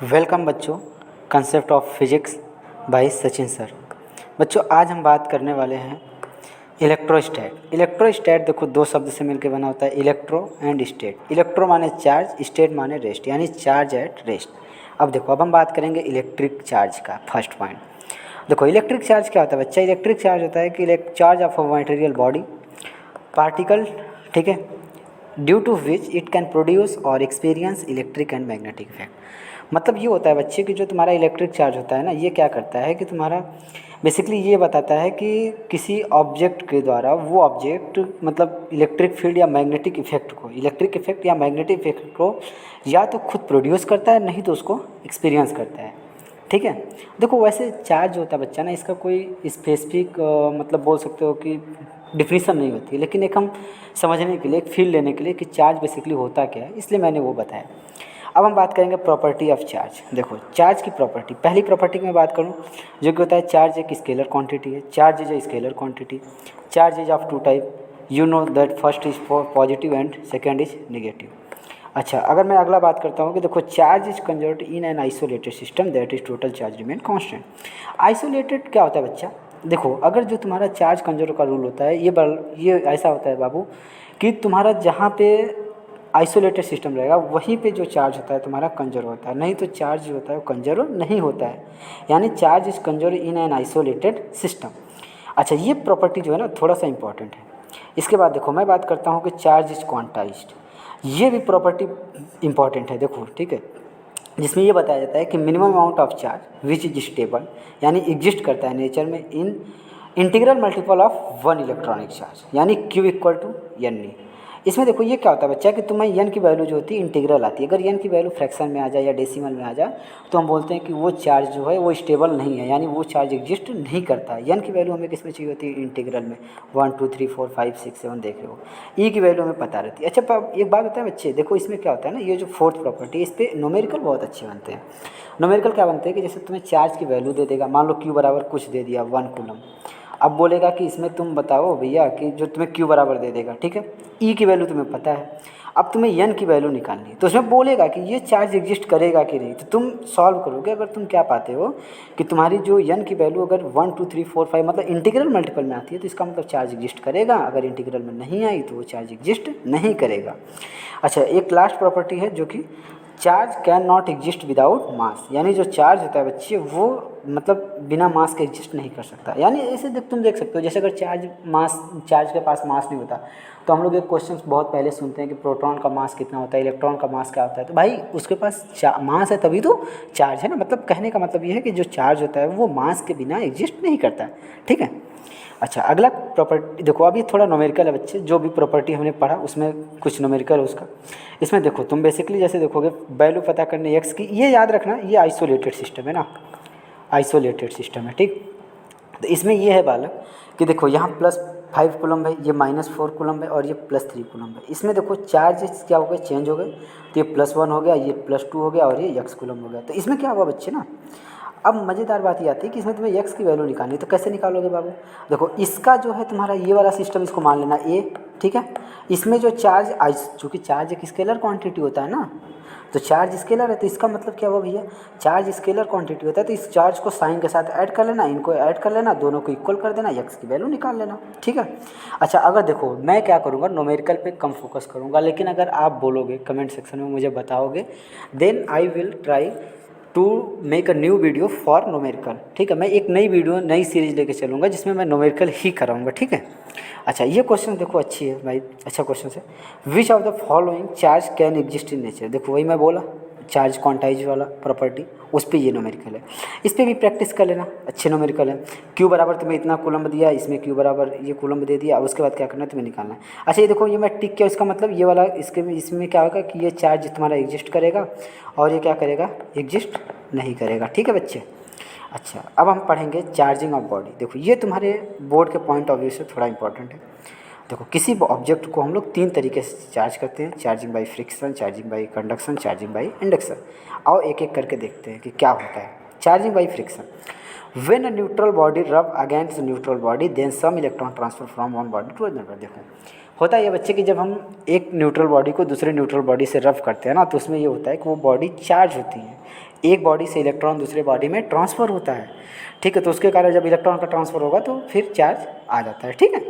Welcome बच्चों, concept of physics bye Sachin sir. बच्चों आज हम बात करने वाले हैं इलेक्ट्रोस्टैट। इलेक्ट्रोस्टैट देखो दो शब्द से मिलकर बना होता है, इलेक्ट्रो एंड स्टेट। इलेक्ट्रो माने चार्ज, स्टेट माने रेस्ट, यानी चार्ज एट रेस्ट। अब हम बात करेंगे इलेक्ट्रिक चार्ज का फर्स्ट पॉइंट। देखो इलेक्ट्रिक चार्ज क्या होता है बच्चा? इलेक्ट्रिक चार्ज होता है कि charge of a material body particle, ठीक है, due to which it can produce और experience electric and magnetic effect. मतलब ये होता है बच्चे कि जो तुम्हारा इलेक्ट्रिक चार्ज होता है ना, ये क्या करता है कि तुम्हारा बेसिकली ये बताता है कि किसी ऑब्जेक्ट के द्वारा वो ऑब्जेक्ट मतलब इलेक्ट्रिक फील्ड या मैग्नेटिक इफेक्ट को, इलेक्ट्रिक इफेक्ट या मैग्नेटिक इफेक्ट को या तो खुद प्रोड्यूस करता है, नहीं तो उसको एक्सपीरियंस करता है। ठीक है, देखो वैसे चार्ज होता है बच्चा ना, इसका कोई स्पेसिफिक मतलब बोल सकते हो कि डिफिनीसन नहीं होती है, लेकिन एक हम समझने के लिए, एक फील लेने के लिए कि चार्ज बेसिकली होता क्या है, इसलिए मैंने वो बताया। अब हम बात करेंगे प्रॉपर्टी ऑफ चार्ज। देखो चार्ज की प्रॉपर्टी, पहली प्रॉपर्टी की मैं बात करूँ जो कि होता है चार्ज एक स्केलर क्वांटिटी है। Charge is a scalar quantity. Charge is of two type, you know that first is positive and second is negative. अच्छा, अगर मैं अगला बात करता हूँ कि देखो charge is conserved in an isolated system that is total charge remain constant. Isolated क्या होता है बच्चा? देखो अगर जो तुम्हारा चार्ज कंजर्व का रूल होता है ये ऐसा होता है बाबू कि तुम्हारा जहाँ पे आइसोलेटेड सिस्टम रहेगा वहीं पे जो चार्ज होता है तुम्हारा कंजर्व होता है, नहीं तो चार्ज जो होता है वो कंजर्व नहीं होता है, यानी charge is conserve in an isolated system. अच्छा, ये प्रॉपर्टी जो है ना थोड़ा सा इंपॉर्टेंट है। इसके बाद देखो मैं बात करता हूँ कि चार्ज इज क्वांटाइज्ड। ये भी प्रॉपर्टी इंपॉर्टेंट है, देखो ठीक है, जिसमें ये बताया जाता है कि minimum amount of charge which is stable, यानी एग्जिस्ट करता है नेचर में in integral multiple of one electronic charge, यानी Q equal to n e. इसमें देखो ये क्या होता है बच्चा कि तुम्हें एन की वैल्यू जो होती है इंटीग्रल आती है। अगर एन की वैल्यू फ्रैक्शन में आ जाए या डेसिमल में आ जाए तो हम बोलते हैं कि वो चार्ज जो है वो स्टेबल नहीं है, यानी वो चार्ज एग्जिस्ट नहीं करता है। एन की वैल्यू हमें किस में चाहिए होती है? इंटीग्रल में। 1 2 3 4 5 6 7 देख रहे हो, ई की वैल्यू हमें पता रहती है। अच्छा एक बात होता है बच्चे, देखो इसमें क्या होता है ना, ये जो फोर्थ प्रॉपर्टी इस पर न्यूमेरिकल बहुत अच्छे बनते हैं। न्यूमेरिकल क्या बनते हैं कि जैसे तुम्हें चार्ज की वैल्यू दे देगा, मान लो Q बराबर कुछ दे दिया 1 कूलम। अब बोलेगा कि इसमें तुम बताओ भैया कि जो तुम्हें Q बराबर दे देगा, ठीक है, ई की वैल्यू तुम्हें पता है, अब तुम्हें एन की वैल्यू निकालनी है, तो उसमें बोलेगा कि ये चार्ज एग्जिस्ट करेगा कि नहीं। तो तुम सॉल्व करोगे, अगर तुम क्या पाते हो कि तुम्हारी जो एन की वैल्यू अगर 1 2 3 4 5 मतलब इंटीग्रल मल्टीपल में आती है तो इसका मतलब चार्ज एग्जिस्ट करेगा, अगर इंटीग्रल में नहीं आई तो वो चार्ज एग्जिस्ट नहीं करेगा। अच्छा, एक लास्ट प्रॉपर्टी है जो कि charge can not exist without mass, यानी जो चार्ज होता है बच्चे वो मतलब बिना मास के एग्जिस्ट नहीं कर सकता। यानी ऐसे तुम देख सकते हो, जैसे अगर चार्ज के पास मास नहीं होता तो हम लोग एक क्वेश्चन बहुत पहले सुनते हैं कि प्रोटॉन का मास कितना होता है, इलेक्ट्रॉन का मास क्या होता है, तो भाई उसके पास मास है तभी तो चार्ज है ना। मतलब कहने का मतलब ये है कि जो चार्ज होता है वो मास के बिना एग्जिस्ट नहीं करता है, ठीक है। अच्छा, अगला प्रॉपर्टी देखो, अभी थोड़ा न्यूमेरिकल है बच्चे, जो भी प्रॉपर्टी हमने पढ़ा उसमें कुछ न्यूमेरिकल है उसका। इसमें देखो तुम बेसिकली जैसे देखोगे वैल्यू पता करने एक्स की, ये याद रखना ये आइसोलेटेड सिस्टम है ना, आइसोलेटेड सिस्टम है, ठीक। तो इसमें ये है बालक कि देखो यहाँ +5 कूलम है, ये -4 कूलम है और ये +3 कूलम है। इसमें देखो चार्ज क्या हो गए, चेंज हो गए, तो ये +1 हो गया, ये +2 हो गया और ये x कूलम हो गया। तो इसमें क्या हुआ बच्चे ना, अब मज़ेदार बात ये आती है कि इसमें तुम्हें x की वैल्यू निकालनी है, तो कैसे निकालोगे बाबू? देखो इसका जो है तुम्हारा ये वाला सिस्टम, इसको मान लेना a, ठीक है। इसमें जो चार्ज चूँकि चार्ज एक स्केलर क्वांटिटी होता है ना, तो चार्ज स्केलर है, तो इसका मतलब क्या हुआ भैया, चार्ज स्केलर क्वांटिटी होता है तो इस चार्ज को साइन के साथ ऐड कर लेना, इनको ऐड कर लेना, दोनों को इक्वल कर देना, x की वैल्यू निकाल लेना, ठीक है। अच्छा, अगर देखो मैं क्या करूँगा, न्यूमेरिकल पे कम फोकस करूँगा, लेकिन अगर आप बोलोगे कमेंट सेक्शन में मुझे बताओगे, then I will try to make a new video for numerical, ठीक है। मैं एक नई वीडियो, नई सीरीज लेके चलूँगा जिसमें मैं न्यूमेरिकल ही कराऊँगा, ठीक है। अच्छा, ये क्वेश्चन देखो अच्छी है भाई, अच्छा क्वेश्चन है। Which of the following charge can exist in nature? देखो वही मैं बोला चार्ज क्वांटाइज वाला प्रॉपर्टी, उस पर ये न्यूमेरिकल है, इस पर भी प्रैक्टिस कर लेना, अच्छे न्यूमेरिकल है। Q बराबर तुम्हें इतना कूलम दिया, इसमें Q बराबर ये कूलम दे दिया, उसके बाद क्या करना है तुम्हें निकालना है। अच्छा, ये देखो ये मैं टिक किया, इसका मतलब ये वाला इसमें क्या होगा कि ये चार्ज तुम्हारा एग्जिस्ट करेगा और ये क्या करेगा, एग्जिस्ट नहीं करेगा, ठीक है बच्चे। अच्छा, अब हम पढ़ेंगे चार्जिंग ऑफ बॉडी। देखो ये तुम्हारे बोर्ड के पॉइंट ऑफ व्यू से थोड़ा इंपॉर्टेंट है। देखो किसी ऑब्जेक्ट को हम लोग 3 तरीके से चार्ज करते हैं, charging by friction, charging by conduction, charging by induction. आओ एक एक करके देखते हैं कि क्या होता है। Charging by friction, when a neutral body rub against neutral body then some electron transfer from one body to another. देखो होता है ये बच्चे कि जब हम एक न्यूट्रल बॉडी को दूसरे न्यूट्रल बॉडी से रब करते हैं ना, तो उसमें ये होता है कि वो बॉडी चार्ज होती है, एक बॉडी से इलेक्ट्रॉन दूसरे बॉडी में ट्रांसफ़र होता है, ठीक है। तो उसके कारण जब इलेक्ट्रॉन का ट्रांसफ़र होगा तो फिर चार्ज आ जाता है, ठीक है।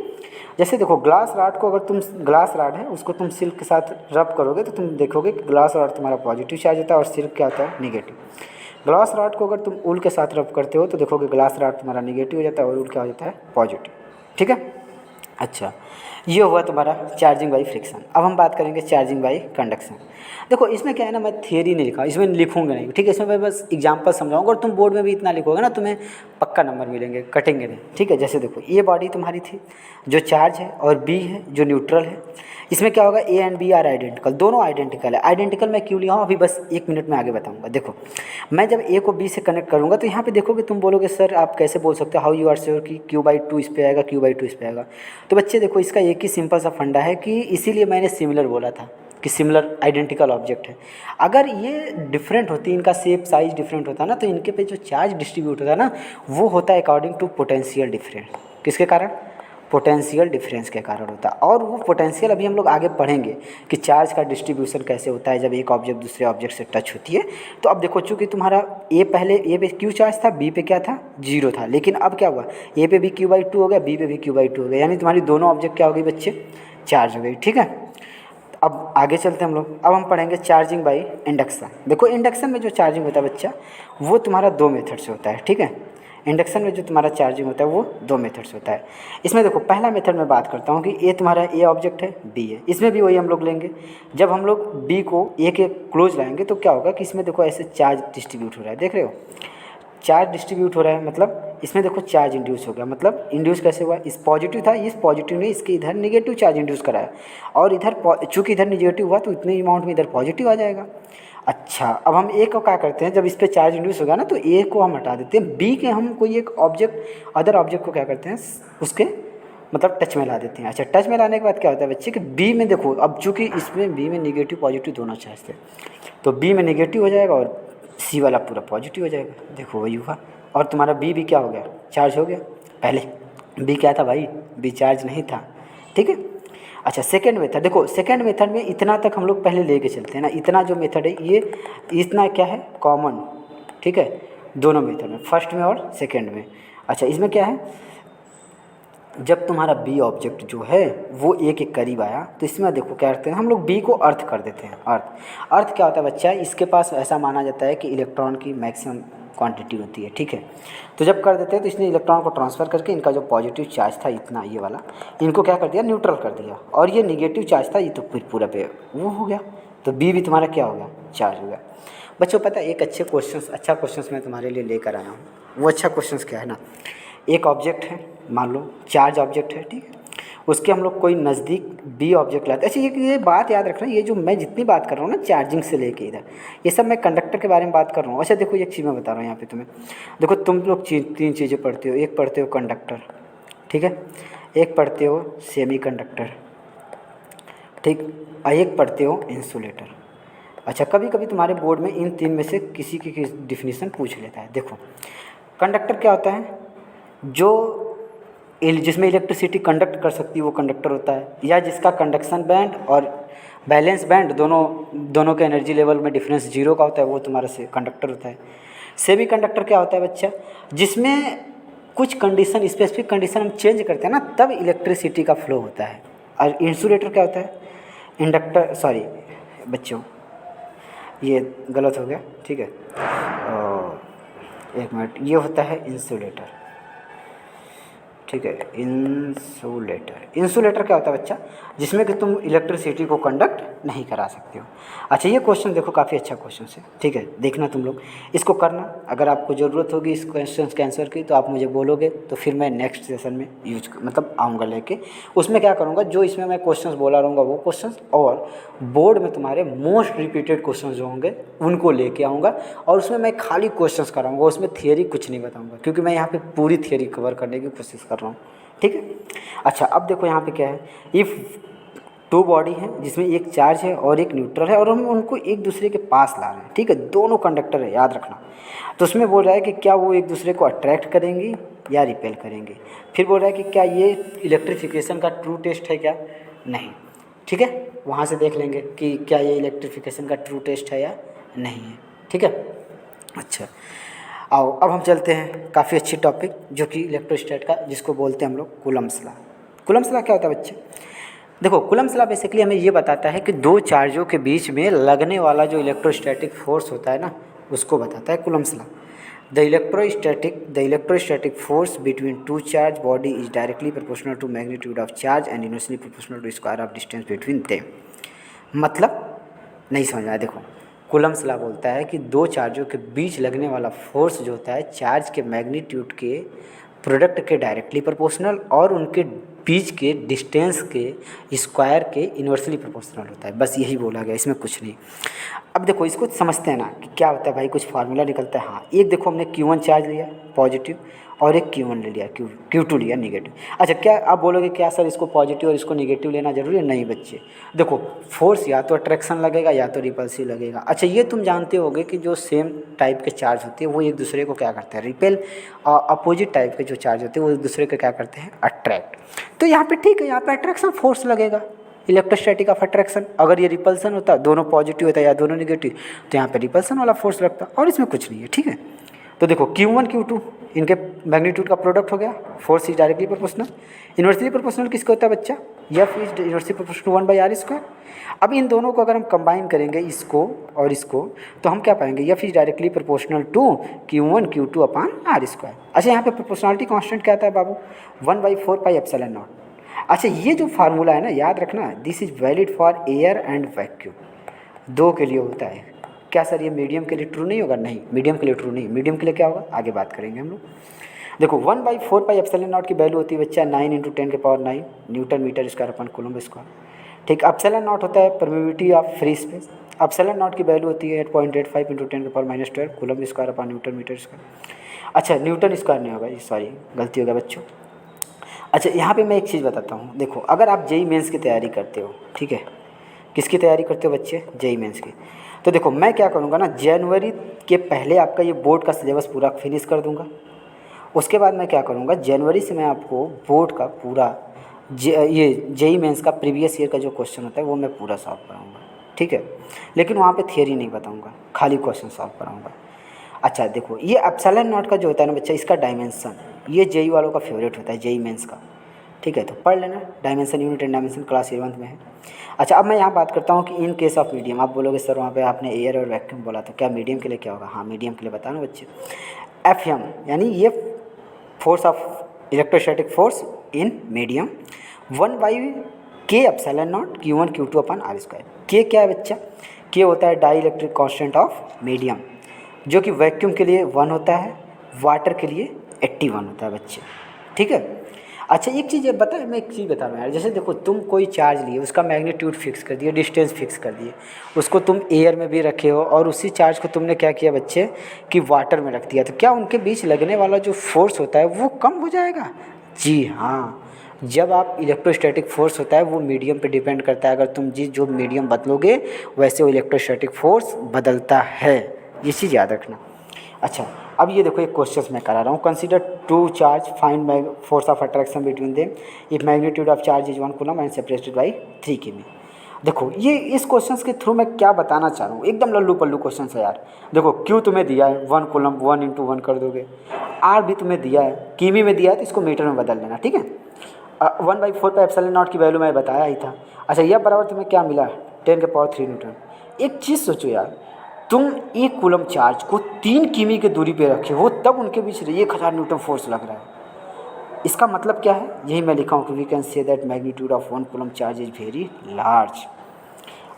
जैसे देखो ग्लास रॉड को, अगर तुम ग्लास रॉड है उसको तुम सिल्क के साथ रब करोगे तो तुम देखोगे कि ग्लास रॉड तुम्हारा पॉजिटिव चार्ज होता है और सिल्क क्या होता है, निगेटिव। ग्लास रॉड को अगर तुम ऊल के साथ रब करते हो तो देखोगे ग्लास रॉड तुम्हारा निगेटिव हो जाता है और ऊल क्या हो जाता है, पॉजिटिव, ठीक है। अच्छा, ये हुआ तुम्हारा चार्जिंग बाई फ्रिक्शन। अब हम बात करेंगे चार्जिंग बाई कंडक्शन। देखो इसमें क्या है ना, मैं थियरी नहीं लिखा, इसमें लिखूंगा नहीं, ठीक है। इसमें मैं बस एग्जांपल समझाऊंगा और तुम बोर्ड में भी इतना लिखोगे ना तुम्हें पक्का नंबर मिलेंगे, कटेंगे नहीं, ठीक है। जैसे देखो ये बॉडी तुम्हारी थी जो चार्ज है और बी है जो न्यूट्रल है। इसमें क्या होगा, A and B are identical, दोनों आइडेंटिकल है। आइडेंटिकल मैं क्यों लिया हूँ अभी बस 1 मिनट में आगे बताऊँगा। देखो मैं जब ए को बी से कनेक्ट करूँगा तो यहाँ पे देखोगे, तुम बोलोगे सर आप कैसे बोल सकते हो, हाउ यू आर श्योर कि Q/2 इस पे आएगा, Q/2 इस पे आएगा। तो बच्चे देखो इसका एक ही सिंपल सा फंडा है कि इसीलिए मैंने सिमिलर बोला था कि सिमिलर आइडेंटिकल ऑब्जेक्ट है। अगर ये डिफरेंट होती, इनका शेप साइज डिफरेंट होता ना, तो इनके पे जो चार्ज डिस्ट्रीब्यूट होता ना वो होता है अकॉर्डिंग टू पोटेंशियल डिफरेंस। किसके कारण, पोटेंशियल डिफरेंस के कारण होता है। और वो पोटेंशियल अभी हम लोग आगे पढ़ेंगे कि चार्ज का डिस्ट्रीब्यूशन कैसे होता है जब एक ऑब्जेक्ट दूसरे ऑब्जेक्ट से टच होती है। तो अब देखो चूँकि तुम्हारा ए पहले ए पे क्यू चार्ज था, बी पे क्या था, 0 था, लेकिन अब क्या हुआ, ए पे भी Q/2 हो गया, बी पे भी Q/2 हो गया, यानी तुम्हारी दोनों ऑब्जेक्ट क्या हो गई बच्चे, चार्ज हो गई, ठीक है। अब आगे चलते हैं हम लोग। अब हम पढ़ेंगे चार्जिंग बाई इंडक्शन। देखो इंडक्शन में जो चार्जिंग होता है बच्चा वो तुम्हारा 2 मेथड से होता है, ठीक है। इंडक्शन में जो तुम्हारा चार्जिंग होता है वो 2 मेथड से होता है। इसमें देखो पहला मेथड में बात करता हूँ कि ए तुम्हारा ए ऑब्जेक्ट है, बी है, इसमें भी वही हम लोग लेंगे। जब हम लोग बी को ए के क्लोज लाएंगे तो क्या होगा कि इसमें देखो ऐसे चार्ज डिस्ट्रीब्यूट हो रहा है, देख रहे हो, चार्ज डिस्ट्रीब्यूट हो रहा है, मतलब इसमें देखो चार्ज इंड्यूस हो गया। मतलब इंड्यूस कैसे हुआ, इस पॉजिटिव था, इस पॉजिटिव ने इसके इधर निगेटिव चार्ज इंड्यूस कराया, और इधर चूँकि इधर निगेटिव हुआ तो इतने अमाउंट में इधर पॉजिटिव आ जाएगा। अच्छा, अब हम ए को क्या करते हैं, जब इस पर चार्ज इंड्यूस होगा ना तो ए को हम हटा देते हैं, बी के हम कोई एक ऑब्जेक्ट अदर ऑब्जेक्ट को क्या करते हैं उसके मतलब टच में ला देते हैं। अच्छा, टच में लाने के बाद क्या होता है बच्चे कि बी में देखो, अब चूँकि इसमें बी में निगेटिव पॉजिटिव दोनों चार्ज थे तो बी में निगेटिव हो जाएगा और सी वाला पूरा पॉजिटिव हो जाएगा, देखो वही हुआ। और तुम्हारा बी भी क्या हो गया, चार्ज हो गया। पहले बी क्या था भाई, बी चार्ज नहीं था, ठीक है। अच्छा सेकेंड मेथड, देखो सेकेंड मेथड में इतना तक हम लोग पहले लेके चलते हैं ना, इतना जो मेथड है ये इतना क्या है, कॉमन, ठीक है, दोनों मेथड में, फर्स्ट में और सेकेंड में। अच्छा इसमें क्या है, जब तुम्हारा बी ऑब्जेक्ट जो है वो ए के करीब आया तो इसमें देखो क्या करते हैं हम लोग, बी को अर्थ कर देते हैं। अर्थ क्या होता है बच्चा, इसके पास ऐसा माना जाता है कि इलेक्ट्रॉन की मैक्सिमम क्वांटिटी होती है, ठीक है। तो जब कर देते हैं तो इसने इलेक्ट्रॉन को ट्रांसफ़र करके इनका जो पॉजिटिव चार्ज था इतना ये वाला, इनको क्या कर दिया, न्यूट्रल कर दिया, और ये निगेटिव चार्ज था ये तो फिर पूरा पे वो हो गया, तो बी भी तुम्हारा क्या हो गया, चार्ज हो गया। बच्चों पता है एक अच्छा क्वेश्चन मैं तुम्हारे लिए लेकर आया हूँ। वो अच्छा क्वेश्चन क्या है ना, एक ऑब्जेक्ट है, मान लो चार्ज ऑब्जेक्ट है, ठीक है, उसके हम लोग कोई नज़दीक बी ऑब्जेक्ट लाते हैं। अच्छा ये बात याद रखना, ये जो मैं जितनी बात कर रहा हूँ ना चार्जिंग से लेके इधर, ये सब मैं कंडक्टर के बारे में बात कर रहा हूँ। अच्छा देखो एक चीज़ मैं बता रहा हूँ यहाँ पे तुम्हें, देखो तुम लोग 3 चीज़ें पढ़ते हो, एक पढ़ते हो कंडक्टर, ठीक है, एक पढ़ते हो सेमी कंडक्टर, ठीक, और एक पढ़ते हो इंसुलेटर। अच्छा कभी कभी तुम्हारे बोर्ड में इन 3 में से किसी की डिफिनीसन पूछ लेता है। देखो कंडक्टर क्या होता है, जो जिसमें इलेक्ट्रिसिटी कंडक्ट कर सकती है वो कंडक्टर होता है, या जिसका कंडक्शन बैंड और बैलेंस बैंड दोनों के एनर्जी लेवल में डिफरेंस 0 का होता है, वो तुम्हारा से कंडक्टर होता है। सेमी कंडक्टर क्या होता है बच्चा, जिसमें कुछ कंडीशन, स्पेसिफिक कंडीशन हम चेंज करते हैं ना तब इलेक्ट्रिसिटी का फ्लो होता है। और इंसुलेटर क्या होता है, इंडक्टर, सॉरी बच्चों ये गलत हो गया, ठीक है, एक मिनट, ये होता है इंसुलेटर, ठीक है, इंसुलेटर क्या होता है बच्चा, जिसमें कि तुम इलेक्ट्रिसिटी को कंडक्ट नहीं करा सकते हो। अच्छा ये क्वेश्चन देखो काफ़ी अच्छा क्वेश्चन है, ठीक है, देखना तुम लोग इसको करना, अगर आपको ज़रूरत होगी इस क्वेश्चन के आंसर की तो आप मुझे बोलोगे तो फिर मैं नेक्स्ट सेशन में मतलब आऊँगा लेके, उसमें क्या करूँगा, जो इसमें मैं क्वेश्चन बोला रहूँगा वो क्वेश्चन, और बोर्ड में तुम्हारे मोस्ट रिपीटेड क्वेश्चन जो होंगे उनको लेके आऊँगा, और उसमें मैं खाली क्वेश्चन कराऊँगा, उसमें थियरी कुछ नहीं बताऊँगा, क्योंकि मैं यहाँ पर पूरी थियरी कवर करने की कोशिश कर रहा हूँ, ठीक है। अच्छा अब देखो यहाँ पे क्या है, इफ़ 2 बॉडी हैं जिसमें एक चार्ज है और एक न्यूट्रल है, और हम उनको एक दूसरे के पास ला रहे हैं, ठीक है, दोनों कंडक्टर है, याद रखना। तो उसमें बोल रहा है कि क्या वो एक दूसरे को अट्रैक्ट करेंगी या रिपेल करेंगे। फिर बोल रहा है कि क्या ये इलेक्ट्रिफिकेशन का ट्रू टेस्ट है क्या, नहीं। ठीक है, वहाँ से देख लेंगे कि क्या ये इलेक्ट्रिफिकेशन का ट्रू टेस्ट है या नहीं है। ठीक है, अच्छा आओ अब हम चलते हैं काफ़ी अच्छी टॉपिक जो कि इलेक्ट्रोस्टैट का, जिसको बोलते हैं हम लोग कूलम्ब्स लॉ। कूलम्ब्स लॉ क्या होता है बच्चे? देखो कूलम्ब्स लॉ बेसिकली हमें ये बताता है कि दो चार्जों के बीच में लगने वाला जो इलेक्ट्रोस्टैटिक फोर्स होता है ना, उसको बताता है Coulomb's law. The electrostatic force between two charge body is directly proportional to magnitude of charge and inversely proportional to square of distance between them. मतलब नहीं समझ आया? देखो कूलम्ब्स लॉ बोलता है कि दो चार्जों के बीच लगने वाला फोर्स जो होता है चार्ज के मैग्नीट्यूड के प्रोडक्ट के डायरेक्टली प्रोपोर्शनल और उनके बीच के डिस्टेंस के स्क्वायर के इन्वर्सली प्रोपोर्शनल होता है। बस यही बोला गया, इसमें कुछ नहीं। अब देखो इसको समझते हैं ना कि क्या होता है भाई, कुछ फार्मूला निकलता है। हाँ, एक देखो हमने Q1 चार्ज लिया पॉजिटिव और एक Q1 ले लिया, Q2 लिया निगेटिव। अच्छा, क्या आप बोलोगे क्या सर इसको पॉजिटिव और इसको निगेटिव लेना जरूरी है? नहीं बच्चे, देखो फोर्स या तो अट्रैक्शन लगेगा या तो रिपल्सिव लगेगा। अच्छा, ये तुम जानते होगे कि जो सेम टाइप के चार्ज होते हैं वो एक दूसरे को क्या करते हैं? रिपेल। और अपोजिट टाइप के जो चार्ज होते हैं वो एक दूसरे को क्या करते हैं? अट्रैक्ट। तो यहाँ पे ठीक है, यहाँ पे अट्रैक्शन फोर्स लगेगा, इलेक्ट्रोस्टैटिक ऑफ अट्रैक्शन। अगर ये रिपल्सन होता, दोनों पॉजिटिव होता या दोनों निगेटिव, तो यहाँ पे रिपल्सन वाला फोर्स लगता, और इसमें कुछ नहीं है। ठीक है, तो देखो Q1 Q2 इनके मैग्नीट्यूड का प्रोडक्ट हो गया, force is directly proportional. Inversely proportional किसको होता है बच्चा? F is inversely proportional 1/r²। अब इन दोनों को अगर हम कंबाइन करेंगे, इसको और इसको, तो हम क्या पाएंगे? F is directly proportional to Q1 Q2 upon r²। अच्छा, यहाँ पे प्रोपोर्शनलिटी कांस्टेंट क्या आता है बाबू? 1/4πε0। अच्छा, ये जो फार्मूला है ना, याद रखना, this is valid for air and vacuum, दो के लिए होता है। क्या सर ये मीडियम के लिए ट्रू नहीं होगा? नहीं, मीडियम के लिए ट्रू नहीं। मीडियम के लिए क्या होगा आगे बात करेंगे हम लोग। देखो 1/4πε0 की वैल्यू होती है बच्चा 9 × 10⁹ newton metre square upon coulomb square. ठीक, ε0 होता है परमिटिविटी ऑफ फ्री स्पेस। ε0 की वैल्यू होती है 8.85 × 10⁻⁻12 coulomb square upon newton metre square. अच्छा, न्यूटन स्क्वायर नहीं होगा, सॉरी गलती हो गया बच्चों। अच्छा, यहाँ पे मैं एक चीज़ बताता हूँ। देखो अगर आप जेई मेंस की तैयारी करते हो, ठीक है, किसकी तैयारी करते हो बच्चे? जेई मेंस की। तो देखो मैं क्या करूँगा ना, जनवरी के पहले आपका ये बोर्ड का सिलेबस पूरा फिनिश कर दूँगा। उसके बाद मैं क्या करूँगा, जनवरी से मैं आपको बोर्ड का पूरा ये जेई मेंस का प्रीवियस ईयर का जो क्वेश्चन होता है वो मैं पूरा सॉल्व कराऊँगा। ठीक है, लेकिन वहाँ पे थियरी नहीं बताऊँगा, खाली क्वेश्चन सॉल्व कराऊँगा। अच्छा देखो, ये ε0 का जो होता है ना बच्चा, इसका डायमेंसन, ये जेई वालों का फेवरेट होता है, जेई मेंस का। ठीक है, तो पढ़ लेना, dimension unit and dimension class 11th में है। अच्छा, अब मैं यहाँ बात करता हूँ कि इन केस ऑफ मीडियम, आप बोलोगे सर वहाँ पे आपने एयर और वैक्यूम बोला, तो क्या मीडियम के लिए क्या होगा? हाँ, मीडियम के लिए बताना बच्चे, FM यानी ये force of electrostatic force in medium 1/K∈0 Q1 Q2 upon r²। K क्या है बच्चा? K होता है dielectric constant of medium, जो कि वैक्यूम के लिए 1 होता है, वाटर के लिए 81 होता है बच्चे। ठीक है, अच्छा एक चीज़ बताए, मैं एक चीज़ बता रहा हूँ यार, जैसे देखो तुम कोई चार्ज लिए, उसका मैग्नीट्यूड फिक्स कर दिया, डिस्टेंस फिक्स कर दिए, उसको तुम एयर में भी रखे हो और उसी चार्ज को तुमने क्या किया बच्चे कि वाटर में रख दिया, तो क्या उनके बीच लगने वाला जो फोर्स होता है वो कम हो जाएगा? जी हाँ, जब आप इलेक्ट्रोस्टैटिक फोर्स होता है वो मीडियम पे डिपेंड करता है, अगर तुम जो मीडियम बदलोगे वैसे वो इलेक्ट्रोस्टैटिक फोर्स बदलता है, ये चीज़ याद रखना। अच्छा, अब ये देखो एक क्वेश्चन मैं करा रहा हूँ, consider two charge, find force of attraction between them if magnitude of charge is 1 coulomb and separated by 3 Km। देखो ये इस क्वेश्चन के थ्रू मैं क्या बताना चाह रहा हूँ, एकदम लल्लू पल्लू क्वेश्चन है यार। देखो Q तुम्हें दिया है 1 कूलम, 1 × 1 कर दोगे, R भी तुम्हें दिया है, किमी में दिया है तो इसको मीटर में बदल लेना। ठीक है, 1/4πε0 की वैल्यू मैं बताया ही था। अच्छा, यह बराबर तुम्हें क्या मिला? 10⁻³ न्यूटन। एक चीज़ सोचो यार, तुम 1 कूलम चार्ज को 3 किमी की दूरी पे रखे हो, तब उनके बीच 1000 न्यूटन फोर्स लग रहा है। इसका मतलब क्या है? यही मैं लिखा हूँ कि we can say that magnitude of 1 coulomb charge is very large.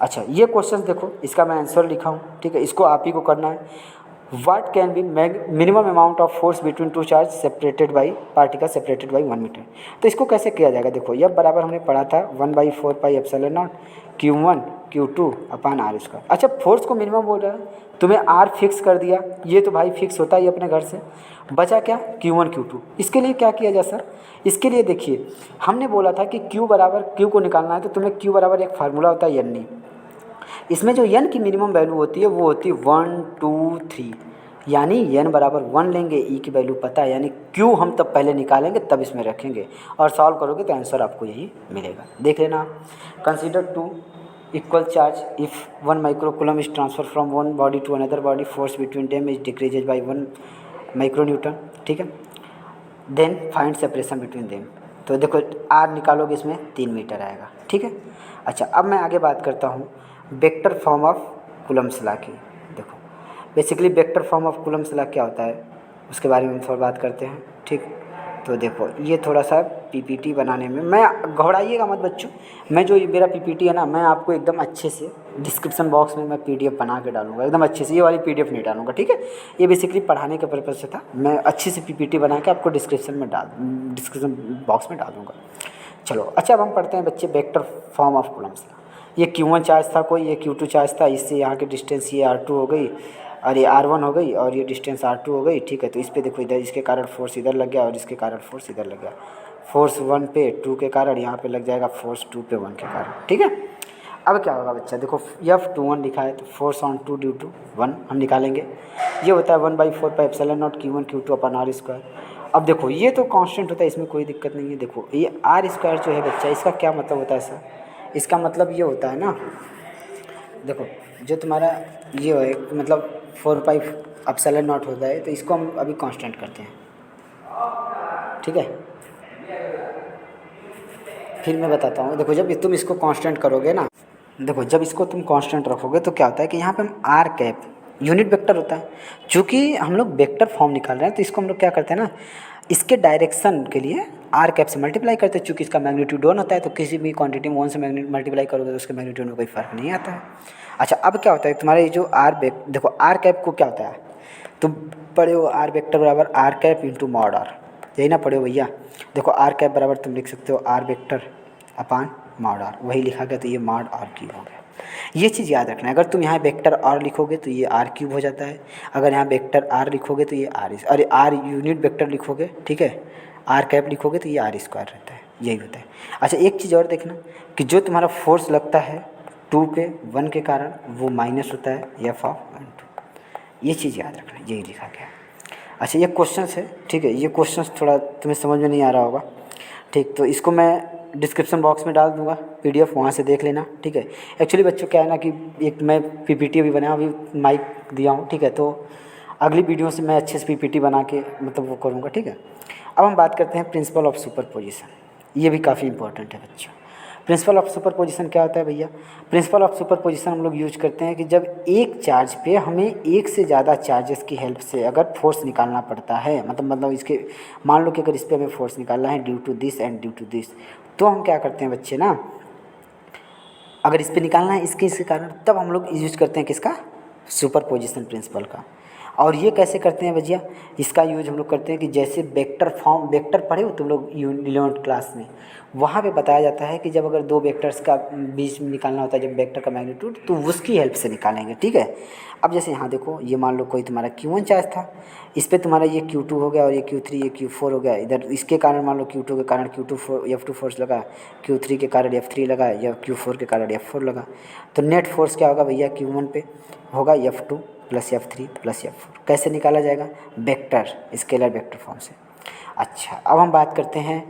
अच्छा, ये क्वेश्चन देखो, इसका मैं आंसर लिखा हूँ। ठीक है, इसको आप ही को करना है। What can be minimum amount of force between two charge separated by particle separated by 1 metre. तो इसको कैसे किया जाएगा? देखो यह बराबर हमने पढ़ा था 1/4πε0 Q1 Q2 अपॉन r²। अच्छा, फोर्स को मिनिमम बोल रहा है, तुम्हें R फिक्स कर दिया, ये तो भाई फिक्स होता ही अपने घर से। बचा क्या? Q1 Q2। इसके लिए क्या किया जाए सर? इसके लिए देखिए, हमने बोला था कि Q को निकालना है, तो तुम्हें Q बराबर एक फार्मूला होता है n। इसमें जो n की मिनिमम वैल्यू होती है वो होती है 1 2 3। यानी n बराबर 1 लेंगे, e की वैल्यू पता है, यानी q हम तब पहले निकालेंगे तब इसमें रखेंगे और सॉल्व करोगे तो आंसर आपको यही मिलेगा। देख लेना। Consider 2 equal charge if 1 microcoulomb is transfer from one body to another body, force between them is decreases by 1 micro newton. ठीक है, then find separation between them. तो देखो r निकालोगे इसमें 3 मीटर आएगा। ठीक है, अच्छा अब मैं आगे बात करता हूँ vector form of Coulomb's law की। देखो basically vector form of Coulomb's law क्या होता है उसके बारे में हम थोड़ा बात करते हैं। ठीक, तो देखो ये थोड़ा सा पीपीटी बनाने में, मैं घबराइएगा मत बच्चों, मैं जो ये मेरा पीपीटी है ना, मैं आपको एकदम अच्छे से डिस्क्रिप्शन बॉक्स में मैं पीडीएफ बना के डालूंगा एकदम अच्छे से, ये वाली पीडीएफ नहीं डालूंगा। ठीक है, ये बेसिकली पढ़ाने के पर्पज़ से था, मैं अच्छे से पीपीटी बना के आपको डिस्क्रिप्शन बॉक्स में डाल दूँगा। चलो अच्छा अब हम पढ़ते हैं बच्चे वेक्टर फॉर्म ऑफ कूलम्ब्स। ये Q1 चार्ज था कोई, ये Q2 चार्ज था, इससे यहाँ की डिस्टेंस ये R2 हो गई और ये R1 हो गई और ये डिस्टेंस R2 हो गई। ठीक है, तो इस पे देखो इधर इसके कारण फोर्स इधर लग गया और इसके कारण फोर्स इधर लग गया। फोर्स 1 पे 2 के कारण यहाँ पे लग जाएगा फोर्स 2 पे 1 के कारण। ठीक है, अब क्या होगा बच्चा, देखो F21 लिखा है तो फोर्स ऑन 2 ड्यू टू 1 हम निकालेंगे, ये होता है 1/4 pi epsilon not Q1 Q2 upon R square. अब देखो ये तो कांस्टेंट होता है, इसमें कोई दिक्कत नहीं है। देखो ये R स्क्वायर जो है बच्चा, इसका क्या मतलब होता है सर, इसका मतलब ये होता है ना, देखो जो तुम्हारा ये है मतलब 4 पाई एप्सिलॉन नॉट होता है, तो इसको हम अभी कांस्टेंट करते हैं। ठीक है, फिर मैं बताता हूँ। देखो जब तुम इसको कांस्टेंट करोगे ना, देखो जब इसको तुम कांस्टेंट रखोगे तो क्या होता है कि यहाँ पे हम आर कैप यूनिट वेक्टर होता है, चूँकि हम लोग वेक्टर फॉर्म निकाल रहे हैं तो इसको हम लोग क्या करते हैं ना, इसके डायरेक्शन के लिए आर कैप से मल्टीप्लाई करते हैं। चूँकि इसका मैग्नीट्यूड 1 होता है तो किसी भी क्वांटिटी में 1 से मल्टीप्लाई करोगे तो उसके मैग्नीट्यूड में कोई फ़र्क नहीं आता है। अच्छा अब क्या होता है तुम्हारे जो देखो आर कैप को क्या होता है, तुम पढ़े हो आर वेक्टर बराबर R cap into mod R, यही ना पढ़े हो भैया। देखो आर कैप बराबर तुम लिख सकते हो R vector upon mod R, वही लिखा गया तो ये मॉड आर क्यूब हो गया। ये चीज़ याद रखना है, अगर तुम यहाँ वेक्टर आर लिखोगे तो ये आर क्यूब हो जाता है, अगर यहाँ वेक्टर आर लिखोगे तो ये अरे आर यूनिट वेक्टर लिखोगे, ठीक है, आर कैप लिखोगे तो ये आर स्क्वायर रहता है, यही होता है। अच्छा एक चीज़ और देखना कि जो तुम्हारा फोर्स लगता है 2 पे 1 के कारण वो माइनस होता है एफ ऑफ 1 2, ये चीज़ याद रखना, यही लिखा गया। अच्छा ये क्वेश्चन है, ठीक है, ये क्वेश्चन थोड़ा तुम्हें समझ में नहीं आ रहा होगा, ठीक, तो इसको मैं डिस्क्रिप्शन बॉक्स में डाल दूंगा पीडीएफ, वहाँ से देख लेना। ठीक है, एक्चुअली बच्चों क्या है ना कि एक मैं पीपीटी अभी बनाया, अभी माइक दिया हूँ। ठीक है, तो अगली वीडियो से मैं अच्छे से पीपीटी बना के मतलब वो करूँगा। ठीक है, अब हम बात करते हैं प्रिंसिपल ऑफ सुपरपोजिशन, ये भी काफ़ी इंपॉर्टेंट है बच्चों। प्रिंसिपल ऑफ सुपरपोजिशन क्या होता है भैया, प्रिंसिपल ऑफ सुपरपोजिशन हम लोग यूज करते हैं कि जब एक चार्ज पे हमें एक से ज़्यादा चार्जेस की हेल्प से अगर फोर्स निकालना पड़ता है, मतलब इसके मान लो कि अगर इस पर हमें फोर्स निकालना है due to this and due to this, तो हम क्या करते हैं बच्चे ना, अगर इस पे निकालना है इसके कारण, तब हम लोग यूज करते हैं किसका, सुपरपोजिशन प्रिंसिपल का। और ये कैसे करते हैं भैया, इसका यूज हम लोग करते हैं कि जैसे वेक्टर फॉर्म, वेक्टर पढ़े हो तुम लोग 11th क्लास में, वहाँ पे बताया जाता है कि जब अगर दो वेक्टर्स का बीच में निकालना होता है जब वेक्टर का मैग्नीट्यूड, तो उसकी हेल्प से निकालेंगे। ठीक है, अब जैसे यहाँ देखो ये मान लो कोई तुम्हारा Q1 चार्ज था, इस पर तुम्हारा ये Q2 हो गया और ये Q3 ये Q4 हो गया, इधर इसके कारण मान लो Q2 के कारण F2 फोर्स लगा, Q3 के कारण F3 लगा या Q4 के कारण F4 लगा, तो नेट फोर्स क्या होगा भैया, Q1 पे होगा F2 plus F3 plus F4। कैसे निकाला जाएगा, वेक्टर स्केलर वेक्टर फॉर्म से। अच्छा अब हम बात करते हैं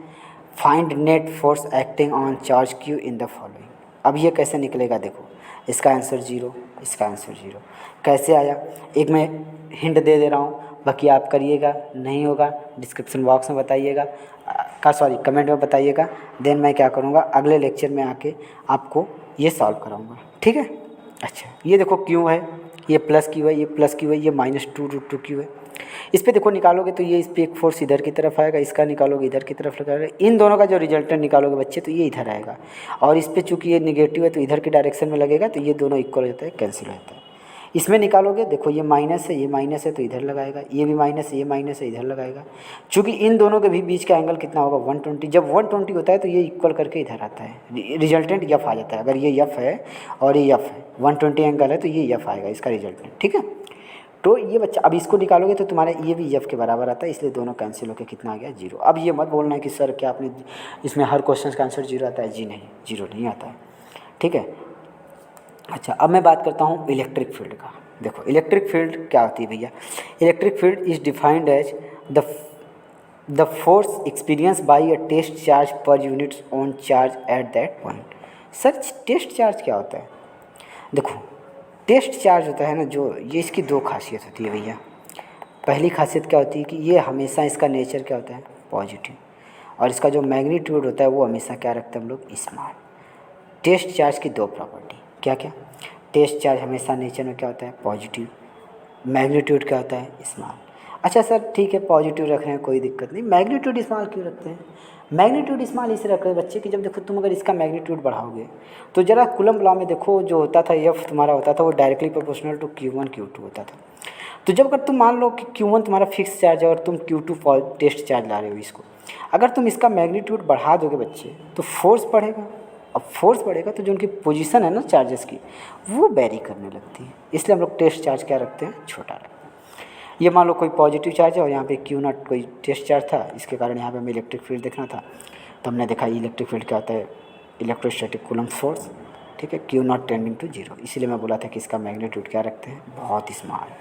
find net force acting on charge Q in the following. अब ये कैसे निकलेगा, देखो इसका आंसर 0, इसका आंसर 0। कैसे आया, एक मैं हिंट दे रहा हूँ, बाकी आप करिएगा, नहीं होगा डिस्क्रिप्शन बॉक्स में बताइएगा, कमेंट में बताइएगा, देन मैं क्या करूँगा अगले लेक्चर में आके आपको ये सॉल्व कराऊँगा। ठीक है, अच्छा ये देखो क्यू है, ये प्लस क्यू है, ये प्लस क्यू है, ये -2√2 क्यू है। इस पे देखो निकालोगे तो ये इस पे एक फोर्स इधर की तरफ आएगा, इसका निकालोगे इधर की तरफ लगाएगा, इन दोनों का जो रिजल्टेंट निकालोगे बच्चे तो ये इधर आएगा, और इस पे चूँकि ये निगेटिव है तो इधर की डायरेक्शन में लगेगा, तो ये दोनों इक्वल हो जाता है, कैंसिल हो जाता है। इसमें निकालोगे देखो ये माइनस है, ये माइनस है तो इधर लगाएगा, ये भी माइनस है, ये माइनस है, इधर लगाएगा। चूँकि इन दोनों के भी बीच का एंगल कितना होगा 120, जब 120 होता है तो ये इक्वल करके इधर आता है, रिजल्टेंट यफ आ जाता है। अगर ये यफ है और ये यफ है, 120 एंगल है तो ये यफ आएगा इसका रिजल्टेंट। ठीक है, तो ये बच्चा अब इसको निकालोगे तो तुम्हारा ये भी यफ के बराबर आता है, इसलिए दोनों कैंसिल होकर कितना आ गया 0। अब ये मत बोलना है कि सर क्या आपने इसमें हर क्वेश्चन का आंसर 0 आता है, जी नहीं, 0 नहीं आता है। ठीक है, अच्छा अब मैं बात करता हूँ इलेक्ट्रिक फील्ड का। देखो इलेक्ट्रिक फील्ड क्या होती है भैया, electric field is defined as the force experience by a test charge per units on charge at that point. Sir test charge क्या होता है? देखो टेस्ट चार्ज होता है ना जो, ये इसकी दो खासियत होती है भैया। पहली खासियत क्या होती है कि ये हमेशा इसका नेचर क्या होता है, पॉजिटिव, और इसका जो मैग्नीट्यूड होता है वो हमेशा क्या रखते हैं हम लोग, स्मॉल। टेस्ट चार्ज की दो प्रॉपर्टी क्या क्या, टेस्ट चार्ज हमेशा नेचर में क्या होता है, पॉजिटिव, मैग्नीट्यूड क्या होता है, स्मॉल। अच्छा सर ठीक है पॉजिटिव रख रहे हैं कोई दिक्कत नहीं, मैग्नीट्यूड स्मॉल क्यों रखते हैं? मैग्नीट्यूड स्मॉल इसे रख रहे हैं बच्चे कि जब देखो तुम अगर इसका मैग्नीट्यूड बढ़ाओगे तो जरा कूलम्ब लॉ में देखो जो होता था एफ तुम्हारा होता था वो directly proportional to Q1 Q2 होता था। तो जब अगर तुम मान लो कि Q1 तुम्हारा फिक्स चार्ज है और तुम Q2 टेस्ट चार्ज ला रहे हो इसको, अगर तुम इसका मैग्नीट्यूड बढ़ा दोगे बच्चे तो फोर्स बढ़ेगा, अब फोर्स बढ़ेगा तो जो उनकी पोजीशन है ना चार्जेस की वो वेरी करने लगती है, इसलिए हम लोग टेस्ट चार्ज क्या रखते हैं, छोटा रखते हैं। ये मान लो कोई पॉजिटिव चार्ज है और यहाँ पे Q0 कोई टेस्ट चार्ज था, इसके कारण यहाँ पे हमें इलेक्ट्रिक फील्ड देखना था, तो हमने देखा इलेक्ट्रिक फील्ड क्या होता है, इलेक्ट्रोस्टैटिक कूलम्ब फोर्स, ठीक है, Q0 टेंडिंग टू 0, इसीलिए मैं बोला था कि इसका मैग्नीट्यूड क्या रखते हैं, बहुत small,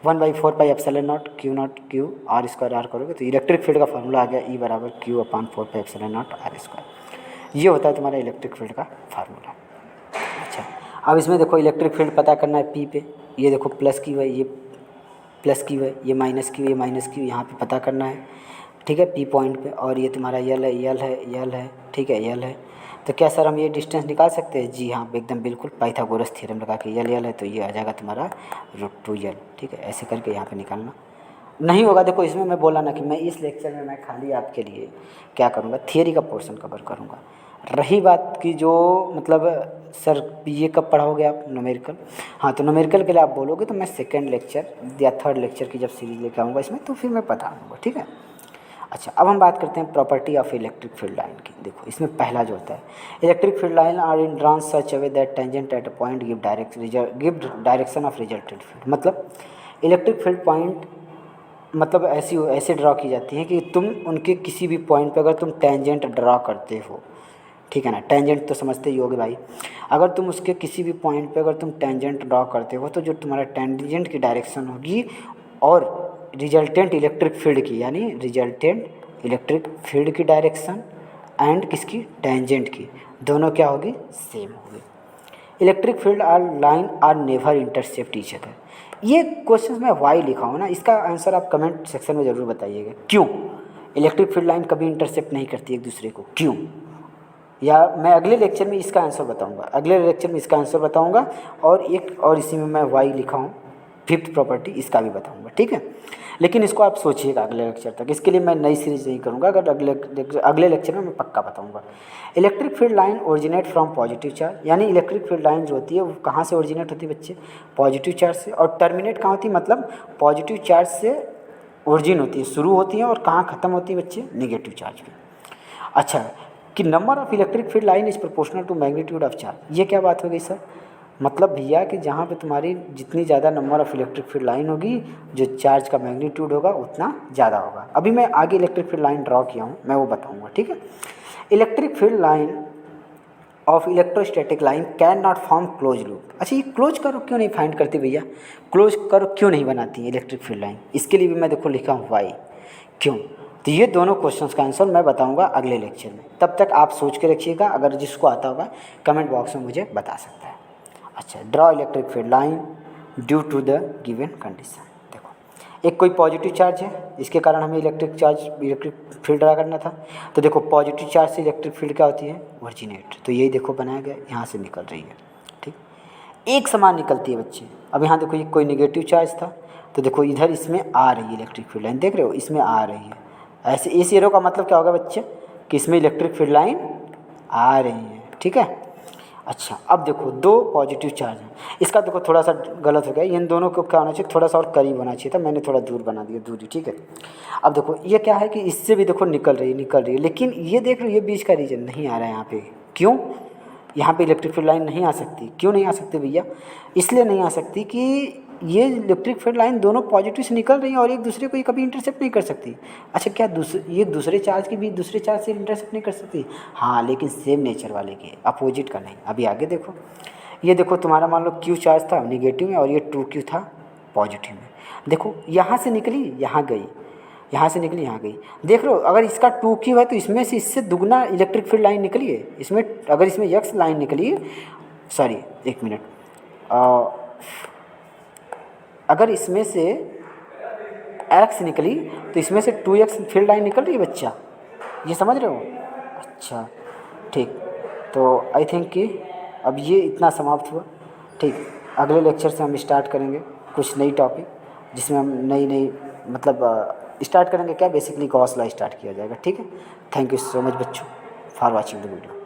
1/4πε0 Q0 Q R square r करोगे तो इलेक्ट्रिक फील्ड का फार्मूला आ गया E बराबर Q/4πε0 R स्क्वायर। ये होता है तुम्हारा इलेक्ट्रिक फील्ड का फार्मूला। अच्छा अब इसमें देखो इलेक्ट्रिक फील्ड पता करना है P पे, ये देखो प्लस की है, ये प्लस की है, ये माइनस की, ये माइनस की, यहाँ पे पता करना है, ठीक है, P पॉइंट पे, और ये तुम्हारा यल है, यल है, यल है, ठीक है, यल है। तो क्या सर हम ये डिस्टेंस निकाल सकते हैं? जी हाँ एकदम बिल्कुल, पाइथागोरस थ्योरम लगा के यल यल है तो ये आ जाएगा तुम्हारा √2 यल, ठीक है, ऐसे करके यहाँ पे निकालना नहीं होगा। देखो इसमें मैं बोला ना कि मैं इस लेक्चर में मैं खाली आपके लिए क्या करूँगा, थियरी का पोर्शन कवर करूँगा। रही बात की जो मतलब सर ये कब पढ़ाओगे आप न्यूमेरिकल, हाँ तो न्यूमेरिकल के लिए आप बोलोगे तो मैं सेकेंड लेक्चर या थर्ड लेक्चर की जब सीरीज लेके आऊँगा इसमें तो फिर मैं बता दूँगा, ठीक है। अच्छा अब हम बात करते हैं property of electric field line की। देखो इसमें पहला जो होता है, electric field line are in drawn such a way that tangent at a point give direction of resultant field. मतलब इलेक्ट्रिक फील्ड पॉइंट मतलब ऐसे ड्रॉ की जाती हैं कि तुम उनके किसी भी पॉइंट पे अगर तुम टेंजेंट ड्रॉ करते हो, ठीक है ना, टेंजेंट तो समझते ही होगे भाई, अगर तुम उसके किसी भी पॉइंट पे अगर तुम टेंजेंट ड्रॉ करते हो तो जो तुम्हारा टेंजेंट की डायरेक्शन होगी और रिजल्टेंट इलेक्ट्रिक फील्ड की, यानी रिजल्टेंट इलेक्ट्रिक फील्ड की डायरेक्शन एंड किसकी, टेंजेंट की, दोनों क्या होगी, सेम होगी। Electric field are line are never intercept each other. ये क्वेश्चन में वाई लिखा हूँ ना, इसका आंसर आप कमेंट सेक्शन में ज़रूर बताइएगा, क्यों इलेक्ट्रिक फील्ड लाइन कभी इंटरसेप्ट नहीं करती एक दूसरे को, क्यों? या मैं अगले लेक्चर में इसका आंसर बताऊंगा, अगले लेक्चर में इसका आंसर बताऊंगा, और एक और इसी में मैं वाई लिखा हूँ फिफ्थ प्रॉपर्टी, इसका भी बताऊंगा, ठीक है। लेकिन इसको आप सोचिएगा अगले लेक्चर तक, इसके लिए मैं नई सीरीज नहीं करूँगा, अगर अगले लेक्चर में मैं पक्का बताऊँगा। Electric field line originate from positive charge, यानी इलेक्ट्रिक फील्ड लाइन जो होती है वो कहाँ से ओरिजिनेट होती है बच्चे, पॉजिटिव चार्ज से, और टर्मिनेट कहाँ होती है, मतलब पॉजिटिव चार्ज से ओरिजिन होती है, शुरू होती है, और कहाँ ख़त्म होती है बच्चे, नेगेटिव चार्ज पे। अच्छा कि number of electric field line is proportional to magnitude of charge, ये क्या बात हो गई सर? मतलब भैया कि जहाँ पे तुम्हारी जितनी ज़्यादा number of electric field line होगी जो चार्ज का मैग्नीट्यूड होगा उतना ज़्यादा होगा। अभी मैं आगे इलेक्ट्रिक फील्ड लाइन ड्रॉ किया हूँ, मैं वो बताऊँगा, ठीक है। Electric field line of electrostatic line can not form close loop. अच्छा ये क्लोज करो क्यों नहीं फाइंड करती भैया, क्लोज करो क्यों नहीं बनाती है इलेक्ट्रिक फील्ड लाइन, इसके लिए भी मैं देखो लिखा हूँ वाई, क्यों? तो ये दोनों क्वेश्चंस का आंसर मैं बताऊंगा अगले लेक्चर में, तब तक आप सोच के रखिएगा, अगर जिसको आता होगा कमेंट बॉक्स में मुझे बता सकता है। अच्छा draw electric field line due to the given condition. देखो एक कोई पॉजिटिव चार्ज है, इसके कारण हमें इलेक्ट्रिक फील्ड ड्रा करना था, तो देखो पॉजिटिव चार्ज से इलेक्ट्रिक फील्ड क्या होती है, ओरिजिनेट, तो यही देखो बनाया गया, यहाँ से निकल रही है, ठीक, एक समान निकलती है बच्चे। अब यहाँ देखो ये कोई निगेटिव चार्ज था, तो देखो इधर इसमें आ रही है इलेक्ट्रिक फील्ड लाइन, देख रहे हो इसमें आ रही है, ऐसे इस एरो का मतलब क्या होगा बच्चे कि इसमें इलेक्ट्रिक फील्ड लाइन आ रही है, ठीक है। अच्छा अब देखो दो पॉजिटिव चार्ज हैं, इसका देखो थोड़ा सा गलत हो गया, इन दोनों को क्या होना चाहिए, थोड़ा सा और करीब होना चाहिए था, मैंने थोड़ा दूर बना दिया दूरी, ठीक है। अब देखो ये क्या है कि इससे भी देखो निकल रही है, लेकिन ये देख लो ये बीच का रीजन नहीं आ रहा है यहाँ पे, क्यों? यहाँ पे इलेक्ट्रिक फील्ड लाइन नहीं आ सकती, क्यों नहीं आ सकती भैया? इसलिए नहीं आ सकती कि ये इलेक्ट्रिक फील्ड लाइन दोनों पॉजिटिव से निकल रही हैं और एक दूसरे को ये कभी इंटरसेप्ट नहीं कर सकती। अच्छा क्या ये दूसरे चार्ज की भी दूसरे चार्ज से इंटरसेप्ट नहीं कर सकती? हाँ लेकिन सेम नेचर वाले के, अपोजिट का नहीं। अभी आगे देखो ये देखो तुम्हारा मान लो क्यू चार्ज था निगेटिव में और ये 2Q था पॉजिटिव में। देखो यहाँ से निकली यहाँ गई, यहाँ से निकली यहाँ गई। देख लो अगर इसका 2Q है तो इसमें से इससे दुगना इलेक्ट्रिक फील्ड लाइन निकली है। इसमें अगर इसमें X लाइन निकली है, सॉरी एक मिनट, अगर इसमें से X निकली तो इसमें से 2X फील्ड लाइन निकल रही है बच्चा, ये समझ रहे हो? अच्छा ठीक, तो आई थिंक कि अब ये इतना समाप्त हुआ। ठीक, अगले लेक्चर से हम स्टार्ट करेंगे कुछ नई टॉपिक, जिसमें हम नई मतलब स्टार्ट करेंगे क्या, बेसिकली गॉस लॉ स्टार्ट किया जाएगा। ठीक है, थैंक यू सो मच बच्चों फॉर वॉचिंग द वीडियो।